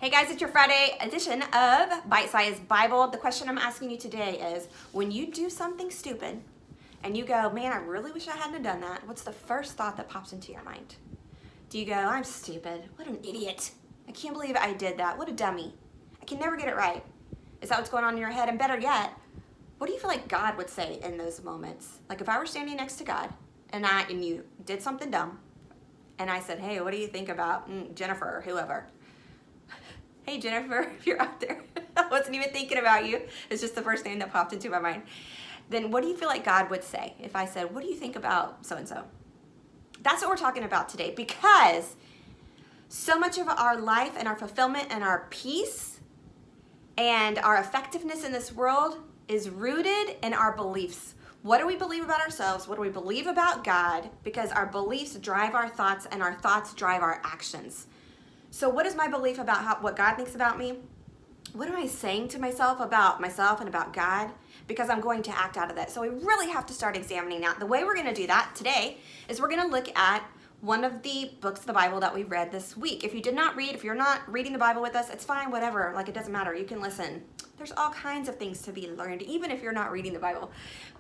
Hey guys, it's your Friday edition of Bite Size Bible. The question I'm asking you today is, when you do something stupid and you go, man, I really wish I hadn't done that, what's the first thought that pops into your mind? Do you go, I'm stupid, what an idiot, I can't believe I did that, what a dummy, I can never get it right? Is that what's going on in your head? And better yet, what do you feel like God would say in those moments? Like if I were standing next to God and you did something dumb and I said, hey, what do you think about Jennifer or whoever? Hey Jennifer, if you're out there, I wasn't even thinking about you. It's just the first name that popped into my mind. Then what do you feel like God would say if I said, what do you think about so-and-so? That's what we're talking about today, because so much of our life and our fulfillment and our peace and our effectiveness in this world is rooted in our beliefs. What do we believe about ourselves? What do we believe about God? Because our beliefs drive our thoughts and our thoughts drive our actions. So what is my belief about what God thinks about me? What am I saying to myself about myself and about God? Because I'm going to act out of that. So we really have to start examining that. The way we're going to do that today is we're going to look at one of the books of the Bible that we read this week. If you're not reading the Bible with us, it's fine, whatever. Like, it doesn't matter. You can listen. There's all kinds of things to be learned, even if you're not reading the Bible.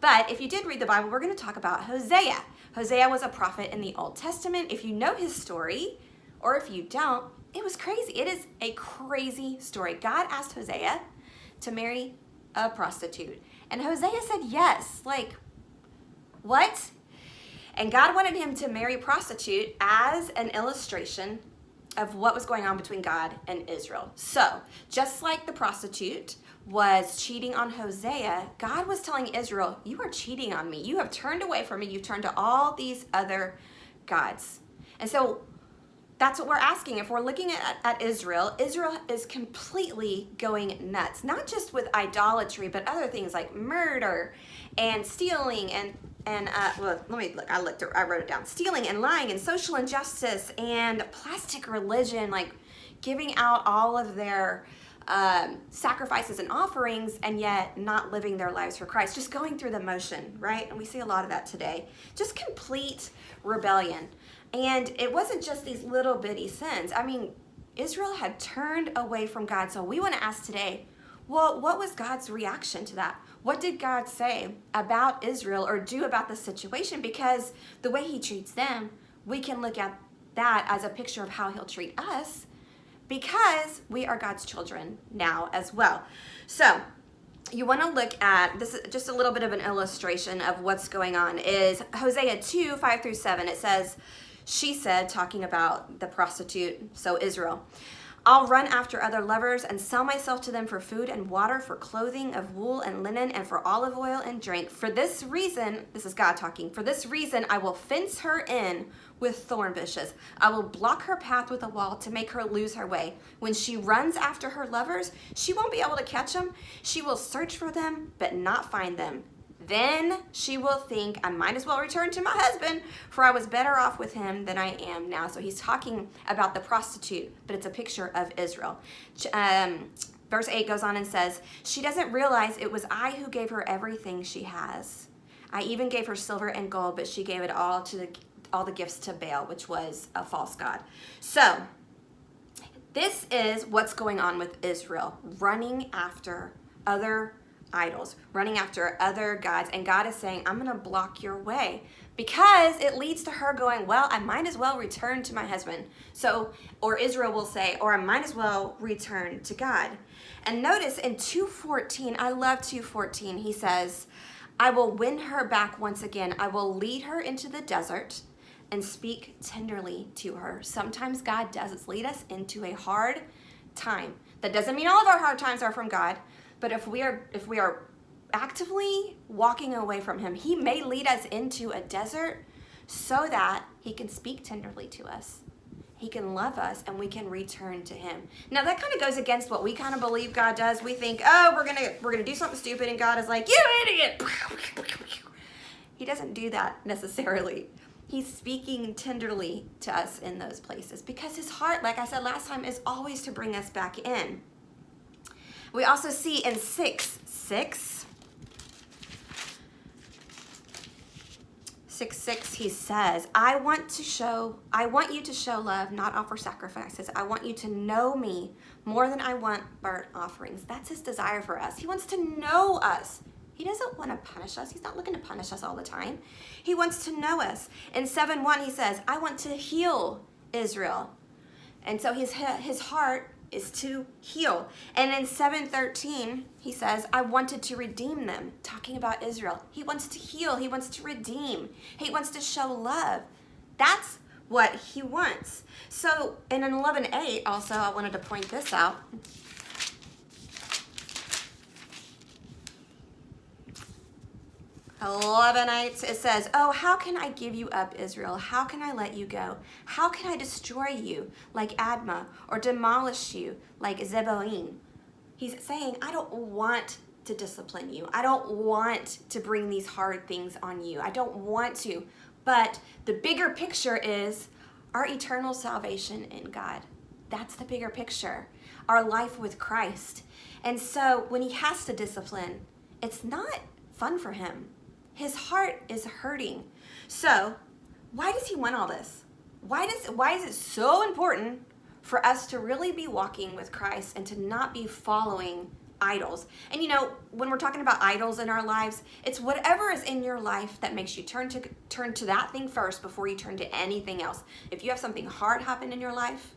But if you did read the Bible, we're going to talk about Hosea. Hosea was a prophet in the Old Testament. If you know his story, or if you don't, it was crazy. It is a crazy story. God asked Hosea to marry a prostitute. And Hosea said yes. Like, what? And God wanted him to marry a prostitute as an illustration of what was going on between God and Israel. So, just like the prostitute was cheating on Hosea, God was telling Israel, you are cheating on me. You have turned away from me. You've turned to all these other gods. And so, that's what we're asking. If we're looking at Israel, Israel is completely going nuts. Not just with idolatry, but other things like murder and stealing well, let me look. I wrote it down. Stealing and lying and social injustice and plastic religion, like giving out all of their sacrifices and offerings and yet not living their lives for Christ. Just going through the motion, right? And we see a lot of that today. Just complete rebellion. And it wasn't just these little bitty sins. I mean, Israel had turned away from God. So we want to ask today, well, what was God's reaction to that? What did God say about Israel or do about the situation? Because the way he treats them, we can look at that as a picture of how he'll treat us, because we are God's children now as well. So you want to look at, this is just a little bit of an illustration of what's going on, is Hosea 2, 5-7. It says, she said, talking about the prostitute, so Israel, I'll run after other lovers and sell myself to them for food and water, for clothing of wool and linen, and for olive oil and drink. For this reason, this is God talking, for this reason I will fence her in with thorn bushes. I will block her path with a wall to make her lose her way. When she runs after her lovers, she won't be able to catch them. She will search for them, but not find them. Then she will think, I might as well return to my husband, for I was better off with him than I am now. So he's talking about the prostitute, but it's a picture of Israel. Verse 8 goes on and says, she doesn't realize it was I who gave her everything she has. I even gave her silver and gold, but she gave it all to all the gifts to Baal, which was a false god. So this is what's going on with Israel, running after other idols, running after other gods, and God is saying, I'm going to block your way, because it leads to her going, well, I might as well return to my husband. So, or Israel will say, or I might as well return to God. And notice in 2:14, I love 2:14, he says, I will win her back once again. I will lead her into the desert and speak tenderly to her. Sometimes God does lead us into a hard time. That doesn't mean all of our hard times are from God. But if we are actively walking away from him, he may lead us into a desert so that he can speak tenderly to us. He can love us and we can return to him. Now that kind of goes against what we kind of believe God does. We think, oh, we're gonna do something stupid, and God is like, you idiot. He doesn't do that necessarily. He's speaking tenderly to us in those places because his heart, like I said last time, is always to bring us back in. We also see in 6:6, 6:6, he says, I want you to show love, not offer sacrifices. I want you to know me more than I want burnt offerings. That's his desire for us. He wants to know us. He doesn't want to punish us. He's not looking to punish us all the time. He wants to know us. In 7:1, he says, I want to heal Israel. And so his heart is to heal. And in 7:13, he says, I wanted to redeem them, talking about Israel. He wants to heal. He wants to redeem. He wants to show love. That's what he wants. So, and in 11:8, also, I wanted to point this out. 11:8, it says, oh, how can I give you up, Israel? How can I let you go? How can I destroy you like Admah or demolish you like Zeboim? He's saying, I don't want to discipline you. I don't want to bring these hard things on you. I don't want to. But the bigger picture is our eternal salvation in God. That's the bigger picture. Our life with Christ. And so when he has to discipline, it's not fun for him. His heart is hurting. So why does he want all this? Why is it so important for us to really be walking with Christ and to not be following idols? And when we're talking about idols in our lives, it's whatever is in your life that makes you turn to that thing first before you turn to anything else. If you have something hard happen in your life,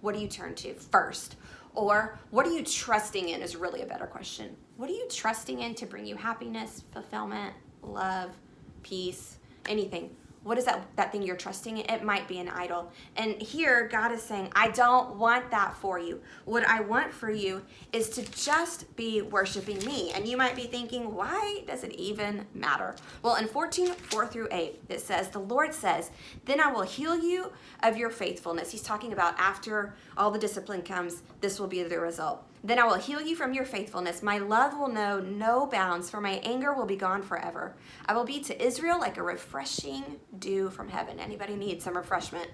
what do you turn to first? Or what are you trusting in is really a better question. What are you trusting in to bring you happiness, fulfillment, love, peace, anything? What is that thing you're trusting in? It might be an idol. And here God is saying, I don't want that for you. What I want for you is to just be worshiping me. And you might be thinking, why does it even matter? Well, in 14:4-8, it says, the Lord says, then I will heal you of your faithfulness. He's talking about after all the discipline comes, this will be the result. Then I will heal you from your faithfulness. My love will know no bounds, for my anger will be gone forever. I will be to Israel like a refreshing dew from heaven. Anybody need some refreshment?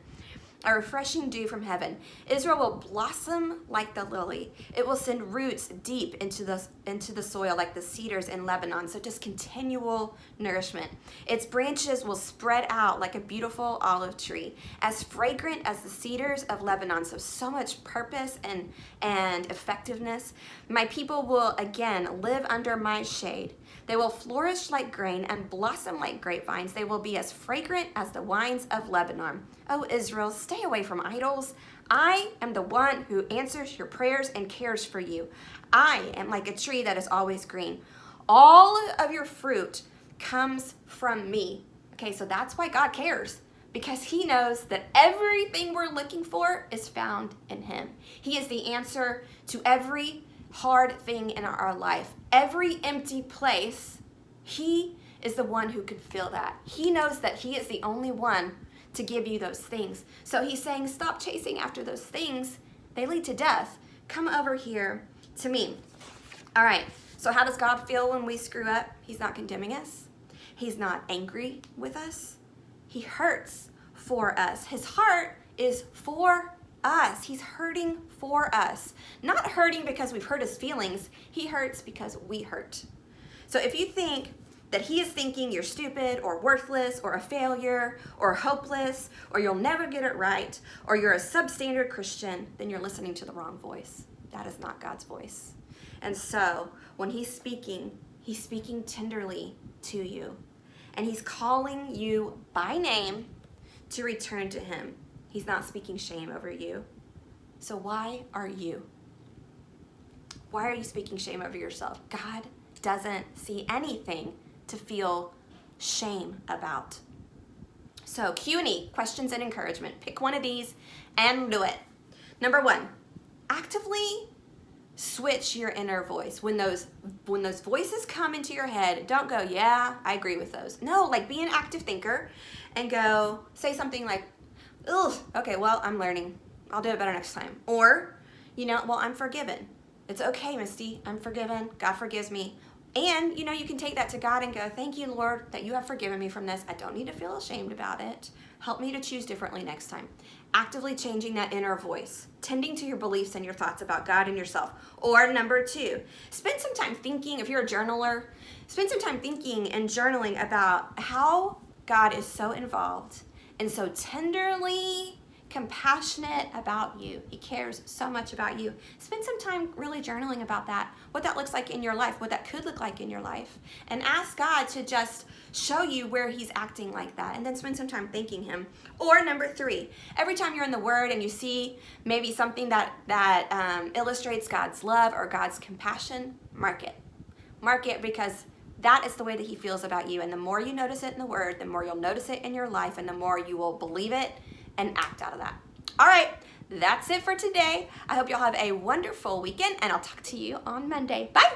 A refreshing dew from heaven. Israel will blossom like the lily. It will send roots deep into the soil like the cedars in Lebanon. So just continual nourishment. Its branches will spread out like a beautiful olive tree, as fragrant as the cedars of Lebanon. So much purpose and effectiveness. My people will again live under my shade. They will flourish like grain and blossom like grapevines. They will be as fragrant as the wines of Lebanon. Oh, Israel, stay away from idols. I am the one who answers your prayers and cares for you. I am like a tree that is always green. All of your fruit comes from me. Okay, so that's why God cares, because he knows that everything we're looking for is found in him. He is the answer to every hard thing in our life. Every empty place, he is the one who could fill that. He knows that he is the only one to give you those things. So he's saying, stop chasing after those things. They lead to death. Come over here to me. All right, so how does God feel when we screw up? He's not condemning us. He's not angry with us. He hurts for us. His heart is for us. He's hurting for us. Not hurting because we've hurt his feelings. He hurts because we hurt. So if you think that he is thinking you're stupid or worthless or a failure or hopeless or you'll never get it right or you're a substandard Christian, then you're listening to the wrong voice. That is not God's voice. And so when he's speaking tenderly to you, and he's calling you by name to return to him. He's not speaking shame over you. So why are you? Why are you speaking shame over yourself? God doesn't see anything to feel shame about. So Q&E, questions and encouragement. Pick one of these and do it. Number 1, actively switch your inner voice. When those voices come into your head, don't go, yeah, I agree with those. No, like be an active thinker and go say something like, ugh, okay, well, I'm learning. I'll do it better next time. Or, well, I'm forgiven. It's okay, Misty. I'm forgiven. God forgives me. And, you can take that to God and go, thank you, Lord, that you have forgiven me from this. I don't need to feel ashamed about it. Help me to choose differently next time. Actively changing that inner voice, tending to your beliefs and your thoughts about God and yourself. Or number 2, spend some time thinking, if you're a journaler, spend some time thinking and journaling about how God is so involved and so tenderly compassionate about you. He cares so much about you. Spend some time really journaling about that, what that looks like in your life, what that could look like in your life, and ask God to just show you where he's acting like that, and then spend some time thanking him. Or number 3, every time you're in the Word and you see maybe something that illustrates God's love or God's compassion, mark it. Mark it, because that is the way that he feels about you. And the more you notice it in the Word, the more you'll notice it in your life, and the more you will believe it and act out of that. All right, that's it for today. I hope you'll have a wonderful weekend, and I'll talk to you on Monday. Bye.